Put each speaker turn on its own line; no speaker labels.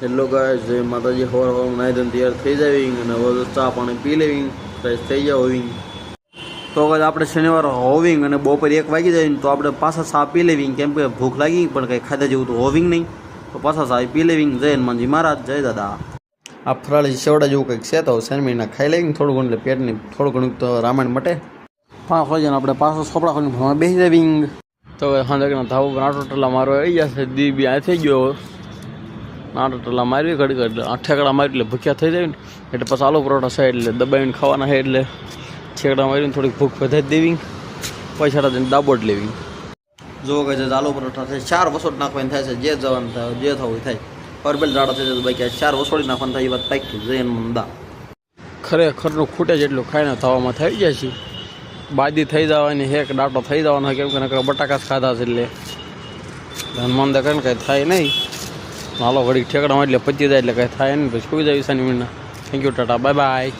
Hello guys, જય માતાજી. હવાર નાઈ ધોઈને તૈયાર થઈ જાવી અને હવે ચા પાણી પી લેવી, ફ્રેશ થઈ જાવ હોવિંગ. તો અગર આપણે શનિવાર હોવિંગ અને બપોરે 1 વાગી જાય ને તો આપણે પાછા ચા પી લેવી, કેમ કે ભૂખ લાગી પણ કંઈ ખાધા જેવું તો હોવિંગ નહીં, તો પાછા ચા પી લેવી. જય હનુમાનજી મહારાજ, જય દાદા. આ ફરાળી સેવડા જેવું કંઈક છે તો શેરમીના ખાઈ લેવી, થોડું ઘણું એટલે પેટની થોડું ઘણું તો રામાયણ મટે. 5 વાગ્યાને આપણે પાછો સોપડા ખોલીને ભણવા બેસી જાવી. તો હવે સાંજના ધાબા પર આટો ટલા મારો આવી જશે, દી બી આ થઈ ગયો. આટો ટલા મારવી ઘડી એટલે 8 ઠેકડા મારી એટલે ભૂખ્યા થઈ જાય ને, એટલે પછી આલુ પરોઠા છે એટલે દબાવીને ખાવાના છે, એટલે ઠેકડા મારીને થોડીક ભૂખ વધારી દેવી, પૈસા જઈને દાબોટ લેવી. જો કે જે આલુ પરોઠા થાય 4 વસોટ નાખવાની થાય છે, જે જવાનું થાય જે થવું થાય. પરબેલ જાડો થઈ જાય બાકી 4 વસોડી નાખવાનું થાય, એ વાત પાકી જઈને મંદા. ખરેખરનું ખૂટે જેટલું ખાઈને થવામાં થઈ જાય છે. બાદી થઈ જવાની, હેક ડાટો થઈ જવાનો, કેમ કે નકર બટાકા ખાધા છે એટલે હનુમાન દે કરીને કંઈ થાય નહીં. હાલો ઘડી ઠેકડામાં એટલે પચી જાય એટલે કંઈ થાય નહીં, પછી સુઈ જાય. Thank you, Tata, bye bye.